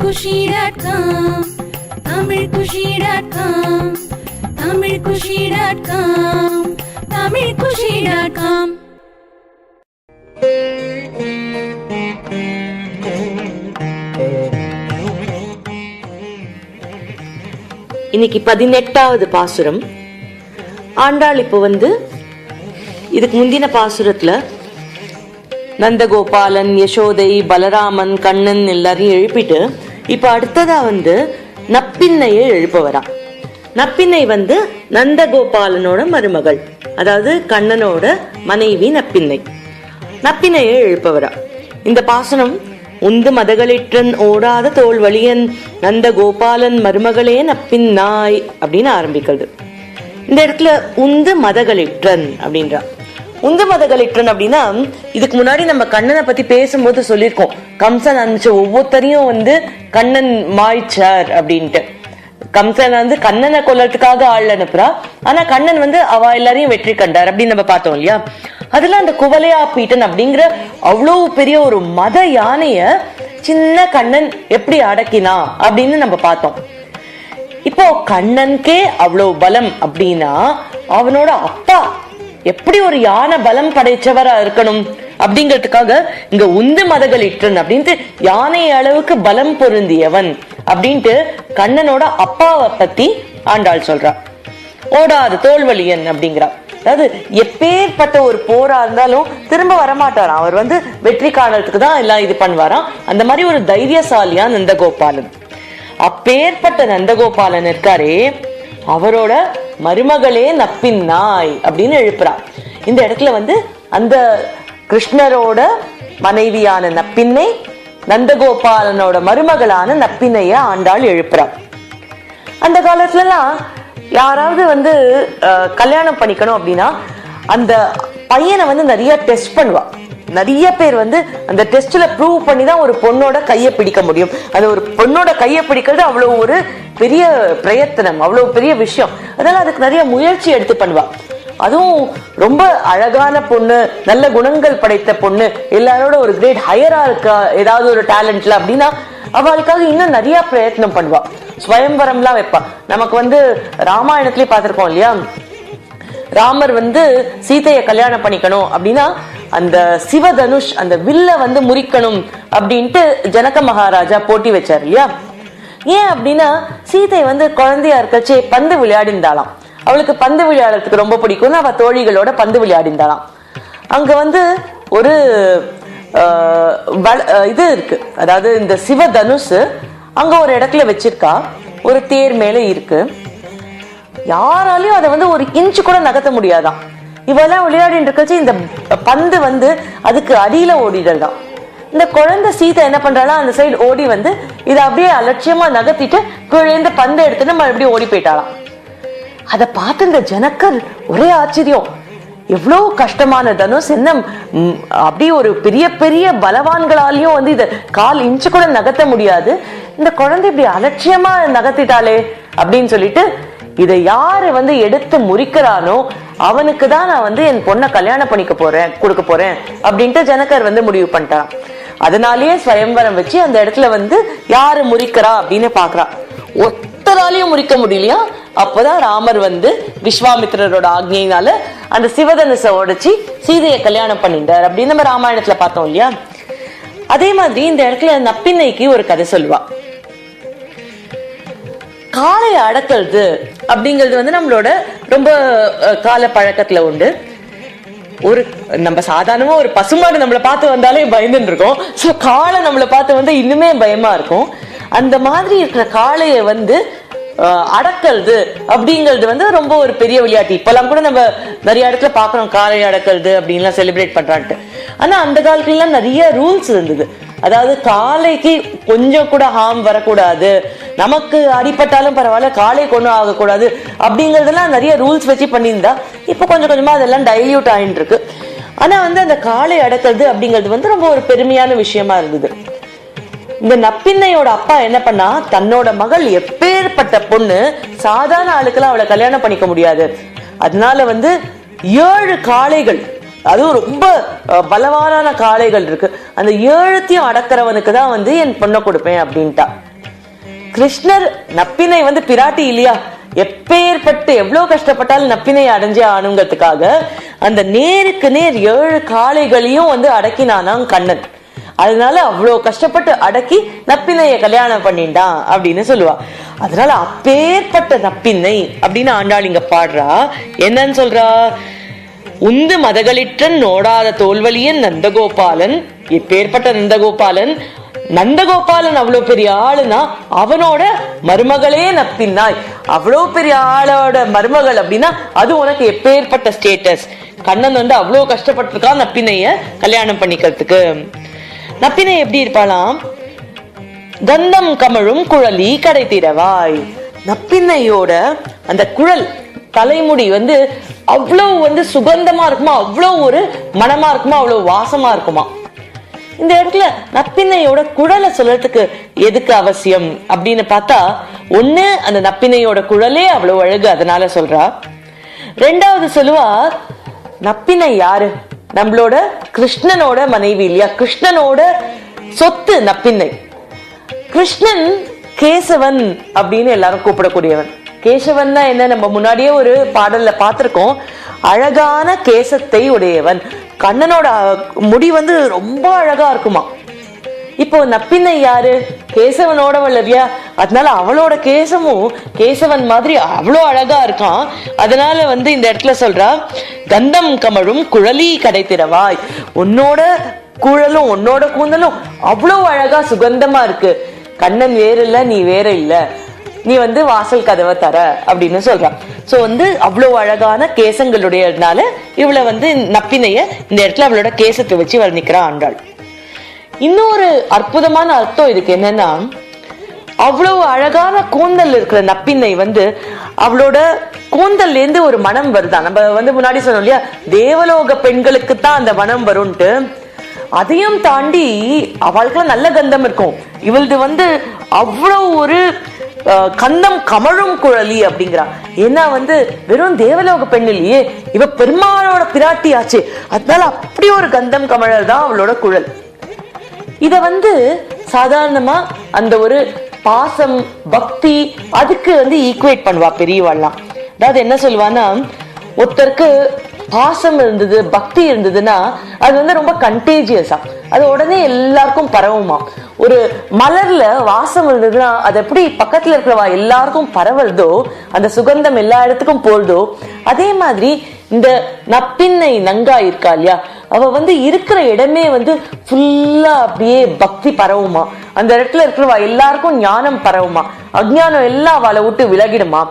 tamilkushi.com tamilkushi.com tamilkushi.com tamilkushi.com இன்னைக்கு 18வது பாசுரம். ஆண்டாள் இப்போ இதுக்கு முந்தின பாசுரத்துல நந்தகோபாலன், யசோதை, பலராமன், கண்ணன் எல்லாரையும் எழுப்பிட்டு இப்ப அடுத்ததா நப்பின்னையை எழுப்ப வரா. நப்பின்னை நந்தகோபாலனோட மருமகள், அதாவது கண்ணனோட மனைவி நப்பின்னை. நப்பின்னையை எழுப்ப வரா. இந்த பாசனம் உந்து மதகளிற்றன் ஓடாத தோல்வழியன் நந்தகோபாலன் மருமகளே நப்பின்னாய் அப்படின்னு ஆரம்பிக்கிறது. இந்த இடத்துல உந்து மதகளிற்றன் அப்படின்றா. உந்து மதகளிற்றன் அப்படின்னா, இதுக்கு முன்னாடி நம்ம கண்ணனை பத்தி பேசும்போது சொல்லியிருக்கோம், கம்சன் அனுப்பிச்ச ஒவ்வொருத்தரையும் கண்ணன் மாய்ச்சார் அப்படின்ட்டு. கம்சன் கண்ணனை கொல்லறதுக்காக ஆள் அனுப்புறா, ஆனா கண்ணன் அவ எல்லாரையும் வெற்றி கண்டார் அப்படின்னு நம்ம பார்த்தோம் இல்லையா. அதுல அந்த குவலையா பீட்டன் அப்படிங்கிற அவ்வளவு பெரிய ஒரு மத யானைய சின்ன கண்ணன் எப்படி அடக்கினா அப்படின்னு நம்ம பார்த்தோம். இப்போ கண்ணனுக்கே அவ்வளவு பலம் அப்படின்னா அவனோட அப்பா எப்படி ஒரு யானை பலம் படைச்சவரா இருக்கணும் அப்படிங்கிறதுக்காக இங்க உந்து மதகளிற்றன் அப்படின்ட்டு யானை அளவுக்கு பலம் பொருந்தியவன் அப்படின்ட்டு கண்ணனோட அப்பாவை பத்தி ஆண்டாள் சொல்றா. ஓடாது தோல்வழியன் அப்படிங்கிறா. அதாவது எப்பேற்பட்ட ஒரு போரா இருந்தாலும் திரும்ப வரமாட்டாராம், அவர் வெற்றி காணறதுக்கு தான் எல்லாம் இது பண்ணுவாராம். அந்த மாதிரி ஒரு தைரியசாலியா நந்தகோபாலன். அப்பேற்பட்ட நந்தகோபாலன் இருக்காரே, அவரோட மருமகளே நப்பின்னாய் அப்படின்னு எழுப்புறா. இந்த இடத்துல அந்த கிருஷ்ணரோட மனைவியான நப்பின்னை நந்தகோபாலனோட மருமகளான நப்பின்னைய ஆண்டாள் எழுப்புறா. அந்த காலத்துல எல்லாம் யாராவது கல்யாணம் பண்ணிக்கணும் அப்படின்னா அந்த பையனை நிறைய டெஸ்ட் பண்ணுவா. நிறைய பேர் அந்த டெஸ்ட்ல ப்ரூவ் பண்ணி தான் ஒரு பொண்ணோட கையை பிடிக்க முடியும். அந்த ஒரு பொண்ணோட கையை பிடிக்கிறது அவ்வளவு ஒரு பெரிய பிரயத்தனம், அவ்வளவு பெரிய விஷயம். அதனால அதுக்கு நிறைய முயற்சி எடுத்து பண்ணுவா. அதுவும் ரொம்ப அழகான பொண்ணு, நல்ல குணங்கள் படைத்த பொண்ணு, எல்லாரோட ஒரு கிரேட் ஹையரா இருக்கா ஏதாவது ஒரு டேலண்ட்ல அப்படின்னா அவளுக்காக இன்னும் நிறைய பிரயத்னம் பண்ணுவா. ஸ்வயம்பரம்லாம் வைப்பா. நமக்கு ராமாயணத்திலேயே பார்த்திருக்கோம் இல்லையா, ராமர் சீதையை கல்யாணம் பண்ணிக்கணும் அப்படின்னா அந்த சிவதனுஷ் அந்த வில்ல முறிக்கணும் அப்படின்ட்டு ஜனக மகாராஜா போட்டி வச்சார் இல்லையா. ஏன் அப்படின்னா சீதை குழந்தையா இருக்கச்சே பந்து விளையாடிந்தாளாம். அவளுக்கு பந்து விளையாடுறதுக்கு ரொம்ப பிடிக்கும்னு அவ தோழிகளோட பந்து விளையாடிந்தாளாம். அங்க ஒரு இது இருக்கு, அதாவது இந்த சிவதனுஷ் அங்க ஒரு இடத்துல வச்சிருக்கா, ஒரு தேர் மேல இருக்கு. யாராலையும் அதை ஒரு இன்ச்சு கூட நகர்த்த முடியாதான். இவெல்லாம் விளையாடிட்டு இருக்கச்சு இந்த பந்து அதுக்கு அடியில ஓடிடல் தான். இந்த குழந்தை சீதை என்ன பண்றாளா, அந்த சைடு ஓடி இதை அப்படியே அலட்சியமா நகர்த்திட்டு கீழே பந்து எடுத்துட்டு மறுபடியும் ஓடி போயிட்டாளாம். அதை பார்த்து இந்த ஜனக்கர் ஒரே ஆச்சரியம். எவ்வளவு கஷ்டமான தனுஷ், என்ன அப்படியே ஒரு பெரிய பெரிய பலவான்களாலையும் இத கால் இன்ச்சு கூட நகர்த்த முடியாது, இந்த குழந்தை இப்படி அலட்சியமா நகர்த்திட்டாளே அப்படின்னு சொல்லிட்டு இதை யாரு எடுத்து முறிக்கிறானோ அவனுக்கு தான் நான் என் பொண்ணை கல்யாணம் பண்ணிக்க போறேன், கொடுக்க போறேன் அப்படின்ட்டு ஜனகர் முடிவு பண்ணிட்டான். அதனாலேயே ஸ்வயம்பரம் வச்சு அந்த இடத்துல யாரு முறிக்கிறா அப்படின்னு பாக்குறா. ஒத்தராலையும் முறிக்க முடியலையா. அப்பதான் ராமர் விஸ்வாமித்திரரோட ஆக்ஞையினால அந்த சிவதனுசை உடைச்சி சீதையை கல்யாணம் பண்ணிட்டார் அப்படின்னு நம்ம ராமாயணத்துல பார்த்தோம் இல்லையா. அதே மாதிரி இந்த இடத்துல நப்பின்னைக்கு ஒரு கதை சொல்லுவா. காளையை அடக்கிறது அப்படிங்கிறது நம்மளோட ரொம்ப கால பழக்கத்துல உண்டு. ஒரு நம்ம சாதாரணமா ஒரு பசுமாடு நம்மளை பார்த்து வந்தாலே பயந்துட்டு இருக்கோம். சோ காளை நம்மளை பார்த்து இன்னுமே பயமா இருக்கும். அந்த மாதிரி இருக்கிற காளையை அடக்கிறது அப்படிங்கிறது ரொம்ப ஒரு பெரிய விளையாட்டு. இப்பெல்லாம் கூட நம்ம நிறைய இடத்துல பாக்குறோம் காளை அடக்கிறது அப்படின்லாம் செலிப்ரேட் பண்றான்ட்டு. ஆனா அந்த காலத்துல நிறைய ரூல்ஸ் இருந்தது. அதாவது காளைக்கு கொஞ்சம் கூட ஹார்ம் வரக்கூடாது, நமக்கு அடிப்பட்டாலும் பரவாயில்ல, காளை கொண்டு ஆகக்கூடாது அப்படிங்கறதெல்லாம் நிறைய ரூல்ஸ் வச்சு பண்ணியிருந்தா இப்ப கொஞ்சம் கொஞ்சமா அதெல்லாம் டைல்யூட் ஆயிட்டு இருக்கு. ஆனா அந்த காளை அடக்கிறது அப்படிங்கிறது ரொம்ப ஒரு பெருமையான விஷயமா இருந்தது. இந்த நப்பின்னையோட அப்பா என்ன பண்ணா, தன்னோட மகள் எப்பேற்பட்ட பொண்ணு, சாதாரண ஆளுக்கெல்லாம் அவளை கல்யாணம் பண்ணிக்க முடியாது, அதனால 7 காளைகள், அதுவும் ரொம்ப பலவான காளைகள் இருக்கு, அந்த 7த்தையும் அடக்கிறவனுக்கு தான் என் பொண்ணை கொடுப்பேன் அப்படின்ட்டா. கிருஷ்ணர் நப்பினை வந்து பிராட்டி இல்லையா, எப்பேற்பட்டு எவ்வளவு கஷ்டப்பட்டாலும் நப்பினை அடைஞ்சே ஆணுங்கிறதுக்காக அந்த நேருக்கு நேர் 7 காளைகளையும் வந்து அடக்கினானாம் கண்ணன். அதனால அவ்வளவு கஷ்டப்பட்டு அடக்கி நப்பினைய கல்யாணம் பண்ணிண்டான் அப்படின்னு சொல்லுவா. அதனால அப்பேற்பட்ட நப்பினை அப்படின்னு ஆண்டாள் இங்க பாடுறா. என்னன்னு சொல்றா? உந்து மதகளிற்றன் நோடாத தோல்வலியன் நந்தகோபாலன். எப்பேற்பட்ட நந்தகோபாலன், நந்தகோபாலன் அவ்வளவு பெரிய ஆளுனா அவனோட மருமகளே நப்பினாய். அவ்வளவு பெரிய ஆளோட மருமகள் அப்படின்னா அது உனக்கு எப்பேற்பட்ட ஸ்டேட்டஸ். கண்ணன் வந்து அவ்வளவு கஷ்டப்பட்டிருக்கான் நப்பினைய கல்யாணம் பண்ணிக்கிறதுக்கு. நப்பினை எப்படி இருப்பாளாம்? கந்தம் கமழும் குழலி கடை திறவாய். நப்பினையோட அந்த குழல் தலைமுடி வந்து அவ்வளவு வந்து சுகந்தமா இருக்குமா, அவ்வளவு ஒரு மனமா இருக்குமா, அவ்வளவு வாசமா இருக்குமா. இந்த இடத்துல நப்பினையோட குழலை சொல்றதுக்கு எதுக்கு அவசியம் அப்படின்னு பார்த்தா, ஒண்ணு அந்த நப்பினையோட குழலே அவ்வளவு அழகு அதனால சொல்றா. ரெண்டாவது சொல்லுவா, நப்பினை யாரு? நம்மளோட கிருஷ்ணனோட மனைவி இல்லையா, கிருஷ்ணனோட சொத்து நப்பினை. கிருஷ்ணன் கேசவன் அப்படின்னு எல்லாரும் கூப்பிடக்கூடியவன். கேசவன் தான் என்ன, நம்ம முன்னாடியே ஒரு பாடல்ல பார்த்திருக்கோம். அழகான கேசத்தை உடையவன். கண்ணனோட முடி வந்து ரொம்ப அழகா இருக்குமா. இப்போ நப்பினை யாரு? கேசவனோட வளரியா, அதனால அவளோட கேசமும் கேசவன் மாதிரி அவ்வளோ அழகா இருக்கான். அதனால வந்து இந்த இடத்துல சொல்றா, கந்தம் கமழும் குழலி கடை திறவாய். உன்னோட குழலும் உன்னோட கூந்தலும் அவ்வளவு அழகா சுகந்தமா இருக்கு. கண்ணன் வேற இல்ல, நீ வேற இல்ல, நீ வந்து வாசல் கதவை தர அப்படின்னு சொல்றான். சோ வந்து அவ்வளவு அழகான கேசங்களுடையதுனால இவளை வந்து நப்பினைய இந்த இடத்துல அவளோட கேசத்தை வச்சு வர்ணிக்கிறான் ஆண்டாள். இன்னொரு அற்புதமான அர்த்தம் இதுக்கு என்னன்னா, அவ்வளவு அழகான கூந்தல் இருக்கிற நப்பினை வந்து அவளோட கூந்தல்ல இருந்து ஒரு மனம் வருதான். நம்ம வந்து முன்னாடி சொன்னோம் இல்லையா, தேவலோக பெண்களுக்கு தான் அந்த மனம் வரும்ட்டு. அதையும் தாண்டி அவளுக்குலாம் நல்ல கந்தம் இருக்கும். இவளது வந்து அவ்வளவு ஒரு கந்தம் கமழும் குழலி அப்படிங்கிறா. ஏன்னா வந்து வெறும் தேவலோக பெண் இல்லையே, இவ பெருமாளோட பிராட்டி ஆச்சு. அதனால அப்படி ஒரு கந்தம் கமழல் தான் அவளோட குழல். இத வந்து சாதாரணமா அந்த ஒரு பாசம் பக்தி அதுக்கு வந்து ஈக்குவேட் பண்ணுவா பெரியவாள்லாம். அதாவது என்ன சொல்லுவான்னா, ஒருத்தருக்கு பாசம் இருந்தது பக்தி இருந்ததுன்னா அது வந்து ரொம்ப கண்டேஜியஸா, அது உடனே எல்லாருக்கும் பரவுமா. ஒரு மலர்ல வாசம் இருந்ததுன்னா அது எப்படி பக்கத்துல இருக்கிறவா எல்லாருக்கும் பரவுறதோ, அந்த சுகந்தம் எல்லா இடத்துக்கும் போறதோ, அதே மாதிரி இந்த நப்பின்னை நங்கா இருக்கா இல்லையா, அவ வந்து இருக்கிற இடமே வந்து ஃபுல்லா அப்படியே பக்தி பரவுமா. அந்த இடத்துல இருக்கிறவா எல்லாருக்கும் ஞானம் பரவுமா, அஜ்ஞானம் எல்லாம் அவளை விட்டு விலகிடுமா,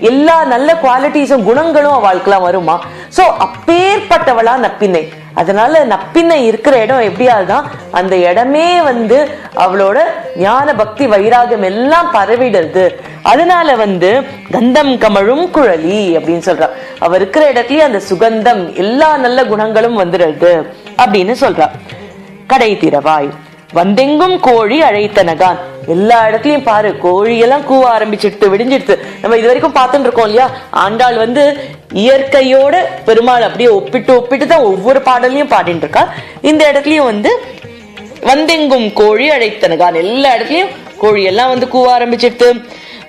எல்லா நல்ல குவாலிட்டிஸும் குணங்களும் அவளுக்குலாம் வருமா. சோ அப்பேற்பட்டவளா நப்பின்னை. அதனால நப்பின்னை இருக்கிற இடம் எப்படியாதான் அந்த இடமே வந்து அவளோட ஞான பக்தி வைராகம் எல்லாம் பரவிடுறது. அதனால வந்து கந்தம் கமழும் குழலி அப்படின்னு சொல்றா. அவ இருக்கிற இடத்துலயே அந்த சுகந்தம் எல்லா நல்ல குணங்களும் வந்துடுறது அப்படின்னு சொல்றா. கடை திறவாய் வந்தெங்கும் கோழி அழைத்தனகான். எல்லா இடத்துலயும் பாரு, கோழி எல்லாம் கூவ ஆரம்பிச்சிட்டு விடிஞ்சிடுது. நம்ம இது வரைக்கும் பார்த்துட்டு இருக்கோம் இல்லையா, ஆண்டாள் வந்து இயற்கையோட பெருமாள் அப்படியே ஒப்பிட்டு தான் ஒவ்வொரு பாடலையும் பாடிட்டு இருக்கா. இந்த இடத்துலயும் வந்து வந்தெங்கும் கோழி அழைத்தனகான், எல்லா இடத்துலயும் கோழி எல்லாம் வந்து கூவ ஆரம்பிச்சிட்டு.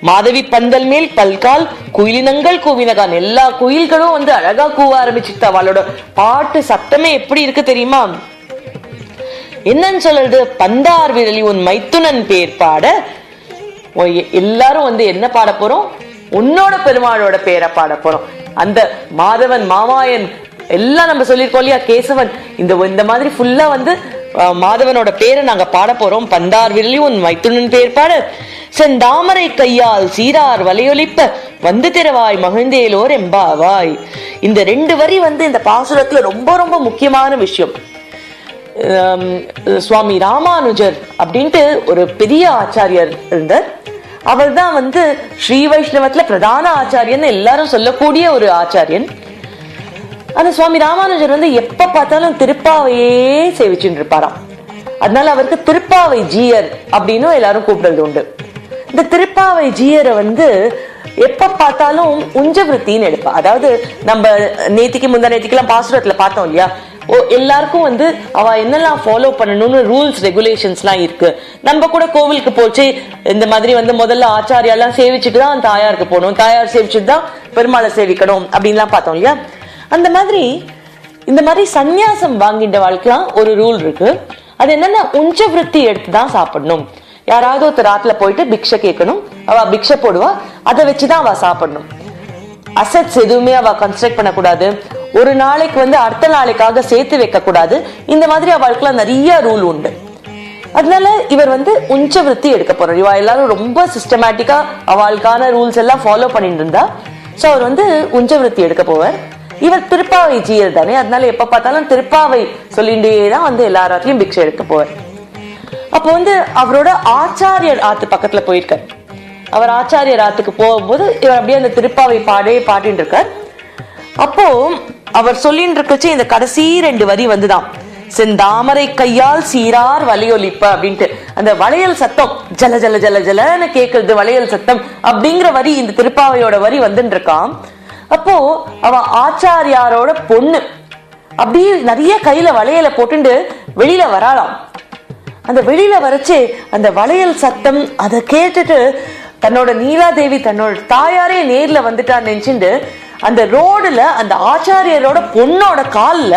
மாதவி பந்தல் மேல் பல்கால் குயிலினங்கள் கூவினகான், எல்லா குயில்களும் வந்து அழகா கூவ ஆரம்பிச்சுட்டு. அவளோட பாட்டு சத்தமே எப்படி இருக்கு தெரியுமா? என்னன்னு சொல்றது? பந்தார் விரலி உன் மைத்துனன் பேர் பாட. எல்லாரும் வந்து என்ன பாட போறோம்? உன்னோட பெருமாளோட பேரை பாட போறோம். அந்த மாதவன் மாமாயன் எல்லாம் நம்ம சொல்லியிருக்கோம் இல்லையா, கேசவன், இந்த மாதிரி ஃபுல்லா வந்து மாதவனோட பேரை நாங்க பாட போறோம். பந்தார் விரலி உன் மைத்துனன் பேர் பாட செந்தாமரை கையால் சீரார் வலையொலிப்ப வந்து திறவாய் மகிழ்ந்தேலோர் எம்பாவாய். இந்த 2 வரி வந்து இந்த பாசுரத்துல ரொம்ப ரொம்ப முக்கியமான விஷயம். சுவாமி ராமானுஜர் அப்படின்ட்டு ஒரு பெரிய ஆச்சாரியர் இருந்தார். அவர் தான் வந்து ஸ்ரீ வைஷ்ணவத்துல பிரதான ஆச்சாரியன் எல்லாரும் சொல்லக்கூடிய ஒரு ஆச்சாரியன். அந்த சுவாமி ராமானுஜர் வந்து எப்ப பார்த்தாலும் திருப்பாவையே சேவிச்சுட்டு இருப்பாராம். அதனால அவருக்கு திருப்பாவை ஜீயர் அப்படின்னு எல்லாரும் கூப்பிடுறது உண்டு. இந்த திருப்பாவை ஜீயரை வந்து எப்ப பார்த்தாலும் உஞ்சவிருத்தின்னு எடுப்பா. அதாவது நம்ம நேத்திக்கு முந்தா நேத்திக்கெல்லாம் பாசுரத்துல பார்த்தோம் இல்லையா, எல்லாருக்கும் வந்து அவ என்னெல்லாம் ஃபாலோ பண்ணணும்னு ரூல்ஸ் ரெகுலேஷன்ஸ்லாம் இருக்கு. நம்ம கூட கோவிலுக்கு போச்சு இந்த மாதிரி வந்து முதல்ல ஆச்சாரியாலாம் சேவிச்சுட்டு தான் தாயாருக்கு போகணும், தாயார் சேவிச்சுட்டு தான் பெருமாளை சேவிக்கணும் அப்படின்லாம் பார்த்தோம் இல்லையா. அந்த மாதிரி இந்த மாதிரி சந்நியாசம் வாங்கின்ற வாழ்க்கைலாம் ஒரு ரூல் இருக்கு. அது என்னன்னா உஞ்ச விருத்தி எடுத்து தான் சாப்பிடணும். யாராவது ஒருத்தர் ராத்துல போயிட்டு பிக்ஷை கேட்கணும், அவ பிக்ஷை போடுவா, அதை வச்சுதான் அவ சாப்பிடணும். அசட்ஸ் எதுவுமே அவ கன்ஸ்ட்ரக்ட் பண்ணக்கூடாது, ஒரு நாளைக்கு வந்து அடுத்த நாளைக்காக சேர்த்து வைக்க கூடாது. இந்த மாதிரி அவளுக்குலாம் நிறைய ரூல் உண்டு. அதனால இவர் வந்து உஞ்ச விருத்தி எடுக்க போறார். இவ எல்லாரும் ரொம்ப சிஸ்டமேட்டிக்கா அவளுக்கான ரூல்ஸ் எல்லாம் ஃபாலோ பண்ணிட்டு இருந்தா. சோ அவர் வந்து உஞ்ச விருத்தி எடுக்க போவார். இவர் திருப்பாவை ஜீயர் தானே, அதனால எப்ப பார்த்தாலும் திருப்பாவை சொல்லிட்டே தான் வந்து எல்லாராத்தையும் பிக்ஷை எடுக்க போவார். அப்போ வந்து அவரோட ஆச்சாரியர் ஆத்து பக்கத்துல போயிருக்கார். அவர் ஆச்சாரியர் ஆத்துக்கு போகும்போது இவர் அப்படியே அந்த திருப்பாவை பாடிட்டு இருக்கார். அப்போ அவர் சொல்லிட்டு இருக்கச்சு இந்த கடைசி 2 வரி வந்துதான், செந்தாமரை கையால் சீரார் வளையொலிப்ப அப்படின்ட்டு அந்த வளையல் சத்தம் ஜல ஜல ஜல ஜலன்னு கேக்குறது வளையல் சத்தம் அப்படிங்கிற வரி இந்த திருப்பாவையோட வரி வந்துட்டு இருக்கான். அப்போ அவ ஆச்சாரியாரோட பொண்ணு அப்படியே நிறைய கையில வளையல போட்டுட்டு வெளியில வராளாம். அந்த வெளியில வரைச்சு அந்த வளையல் சத்தம் அதை கேட்டுட்டு தன்னோட நீலாதேவி தன்னோட தாயாரே நேர்ல வந்துட்டா நினைச்சுட்டு அந்த ரோடுல அந்த ஆச்சாரியரோட பொண்ணோட கால்ல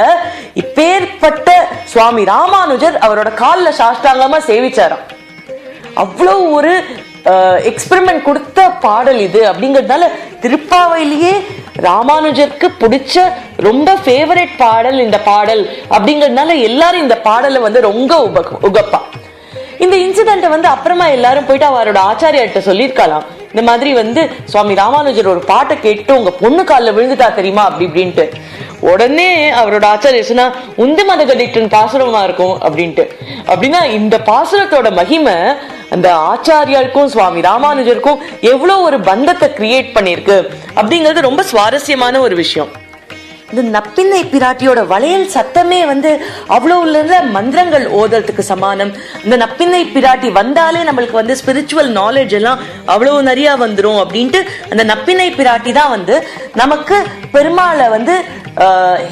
இப்பேற்பட்ட சுவாமி ராமானுஜர் அவரோட கால்ல சாஷ்டாங்கமா சேவிச்சாராம். அவ்வளவு ஒரு எக்ஸ்பெரிமெண்ட் கொடுத்த பாடல் இது அப்படிங்கிறதுனால திருப்பாவையிலேயே ராமானுஜருக்கு பிடிச்ச ரொம்ப ஃபேவரட் பாடல் இந்த பாடல் அப்படிங்கிறதுனால எல்லாரும் இந்த பாடலை வந்து ரொம்ப உகப்பா. இந்த இன்சிடென்ட் வந்து அப்புறமா எல்லாரும் போயிட்டு அவரோட ஆச்சாரியார்கிட்ட சொல்லியிருக்கலாம், இந்த மாதிரி வந்து சுவாமி ராமானுஜர் ஒரு பாட்டை கேட்டு உங்க பொண்ணு காலில் விழுந்துட்டா தெரியுமா அப்படி இப்படின்ட்டு. உடனே அவரோட ஆச்சாரியர் சொன்னா உந்து மதகடிக்டன் பாசுரமா இருக்கும் அப்படின்ட்டு. அப்படின்னா இந்த பாசுரத்தோட மகிமை அந்த ஆச்சாரியாருக்கும் சுவாமி ராமானுஜருக்கும் எவ்வளவு ஒரு பந்தத்தை கிரியேட் பண்ணிருக்கு அப்படிங்கிறது ரொம்ப சுவாரஸ்யமான ஒரு விஷயம். இந்த நப்பின்னை பிராட்டியோட வளையல் சத்தமே வந்து அவ்வளவு மந்திரங்கள் ஓதுறதுக்கு சமானம். இந்த நப்பின்னை பிராட்டி வந்தாலே நம்மளுக்கு வந்து ஸ்பிரிச்சுவல் நாலேஜ் எல்லாம் அவ்வளவு நிறைய வந்துரும் அப்படின்ட்டு அந்த நப்பின்னை பிராட்டி தான் வந்து நமக்கு பெருமாளை வந்து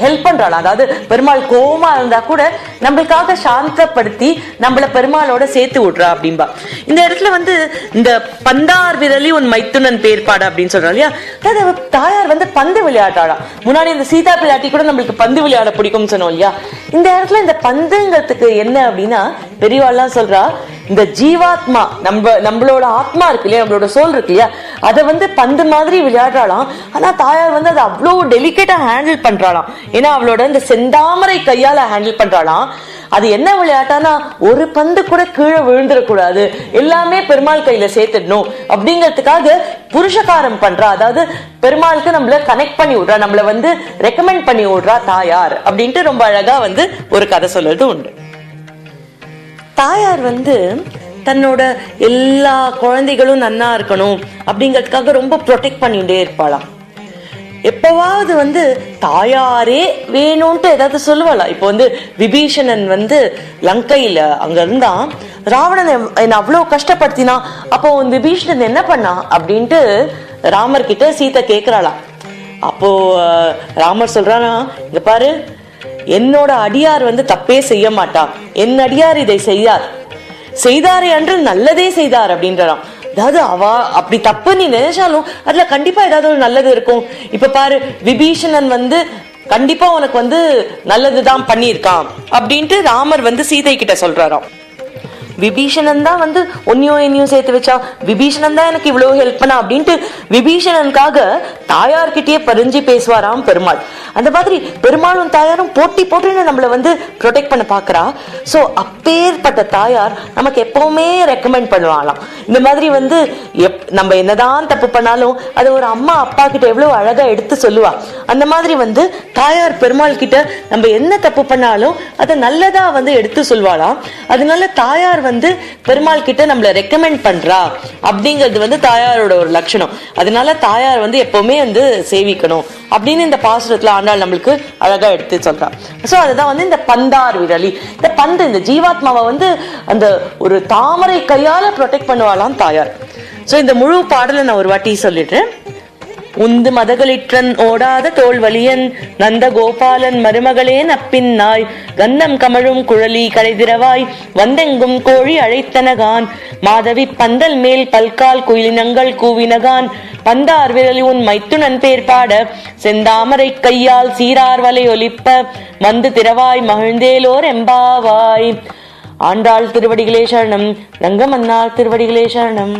ஹெல்ப் பண்றாள். அதாவது பெருமாள் கோவமா இருந்தா கூட நம்மளுக்காக சாந்தப்படுத்தி நம்மள பெருமாளோட சேர்த்து விடுறா அப்படின்பா. இந்த இடத்துல வந்து இந்த பந்தார் விரலி உன் மைத்துனன் பேர்பாடு அப்படின்னு சொல்றா இல்லையா, அதாவது தாயார் வந்து பந்து விளையாட்டாளா. முன்னாடி இந்த சீதா பிள்ளாட்டி கூட நம்மளுக்கு பந்து விளையாட பிடிக்கும்னு சொன்னோம் இல்லையா. இந்த இடத்துல இந்த பந்துங்கிறதுக்கு என்ன அப்படின்னா பெரியவாள்லாம் சொல்றா, இந்த ஜீவாத்மா நம்மளோட ஆத்மா இருக்கு இல்லையா, நம்மளோட சோல் இருக்கு இல்லையா, அதை வந்து பந்து மாதிரி விளையாடுறாளாம். ஆனா தாயார் வந்து அதை அவ்வளவு டெலிகேட்டா ஹேண்டில் பண்றாளாம். ஏன்னா அவளோட இந்த செந்தாமரை கையால ஹேண்டில் பண்றாளாம். அது என்ன விளையாட்டானா ஒரு பந்து கூட கீழே விழுந்துடக்கூடாது, எல்லாமே பெருமாள் கையில சேர்த்துடணும் அப்படிங்கிறதுக்காக புருஷகாரம் பண்றா. அதாவது பெருமாளுக்கு நம்மள கனெக்ட் பண்ணி விடுறா, நம்மள வந்து ரெக்கமெண்ட் பண்ணி விடுறா தாயார் அப்படின்ட்டு ரொம்ப அழகா வந்து ஒரு கதை சொல்றது உண்டு. தாயார் வந்து தன்னோட எல்லா குழந்தைகளும் நன்னா இருக்கணும் அப்படிங்கிறதுக்காக ரொம்ப ப்ரொடெக்ட் பண்ணிட்டே இருப்பாளாம். எப்பவாவது வந்து தாயாரே வேணும்ட்டு ஏதாவது சொல்லுவாளா. இப்போ வந்து விபீஷணன் வந்து லங்கையில அங்க இருந்தா ராவணன் என்ன அவ்வளவு கஷ்டப்படுத்தினா, அப்போ விபீஷணன் என்ன பண்ணா அப்படின்ட்டு ராமர் கிட்ட சீதை கேக்குறாளாம். அப்போ ராமர் சொல்றானா, இங்க பாரு என்னோட அடியார் வந்து தப்பே செய்ய மாட்டா, என் அடியார் இதை செய்தாரே அன்று நல்லதே செய்தார் அப்படின்றாராம். அதாவது அவ அப்படி தப்பு நீ நினைச்சாலும் அதுல கண்டிப்பா ஏதாவது ஒரு நல்லது இருக்கும். இப்ப பாரு விபீஷணன் வந்து கண்டிப்பா உனக்கு வந்து நல்லதுதான் பண்ணியிருக்கான் அப்படின்ட்டு ராமர் வந்து சீதை கிட்ட சொல்றாராம். விபீஷணன் தான் வந்து ஒன்னையும் சேர்த்து வச்சா, விபீஷணன் தான் எனக்கு இவ்வளவு ஹெல்ப் பண்ணா அப்படின்ட்டு விபீஷணனுக்காக தாயார்கிட்டயே பறிஞ்சு பேசுவாராம் பெருமாள். அந்த மாதிரி பெருமாளும் தாயாரும் போட்டி போட்டு நம்மள வந்து ப்ரொடெக்ட் பண்ண பாக்குறா. சோ அப்பேற்பட்ட தாயார் நமக்கு எப்பவுமே ரெக்கமெண்ட் பண்ணுவாங்களாம். இந்த மாதிரி வந்து நம்ம என்னதான் தப்பு பண்ணாலும் அது ஒரு அம்மா அப்பா கிட்ட எவ்வளவு அழகா எடுத்து சொல்லுவா. அந்த மாதிரி வந்து தாயார் பெருமாள் கிட்ட நம்ம என்ன தப்பு பண்ணாலும் அதை நல்லதா வந்து எடுத்து சொல்வாளாம். அதனால தாயார் வந்து பெருமாள் கிட்ட நம்மள ரெக்கமெண்ட் பண்றா அப்படிங்கிறது வந்து தாயாரோட ஒரு லட்சணம். அதனால தாயார் வந்து எப்பவுமே வந்து சேவிக்கணும் அப்படின்னு இந்த பாசுரத்துல ஆண்டாள் நம்மளுக்கு அழகா எடுத்து சொல்றா. சோ அதுதான் வந்து இந்த பந்தார் விரலி, இந்த பந்து இந்த ஜீவாத்மாவை வந்து அந்த ஒரு தாமரை கையால ப்ரொடெக்ட் பண்ணுவாளாம் தாயார். சோ இந்த முழு பாடலை நான் ஒரு வாட்டி சொல்லிடுறேன். உந்து மதகளிற்றன் ஓடாத தோல்வலியன் நந்த கோபாலன் மருமகளே நப்பின்னாய் கந்தம் கமழும் குழலி கடைதிரவாய் வந்தெங்கும் கோழி அழைத்தனகான் மாதவி பந்தல் மேல் பல்கால் குயிலினங்கள் கூவினகான் பந்தார் விரலி உன் மைத்துனன் பேர் பாட செந்தாமரை கையால் சீரார் வலை ஒலிப்ப வந்து திரவாய் மகிழ்ந்தேலோர் எம்பாவாய். ஆண்டாள் திருவடிகளே சரணம். ரங்கமன்னார் திருவடிகளே சரணம்.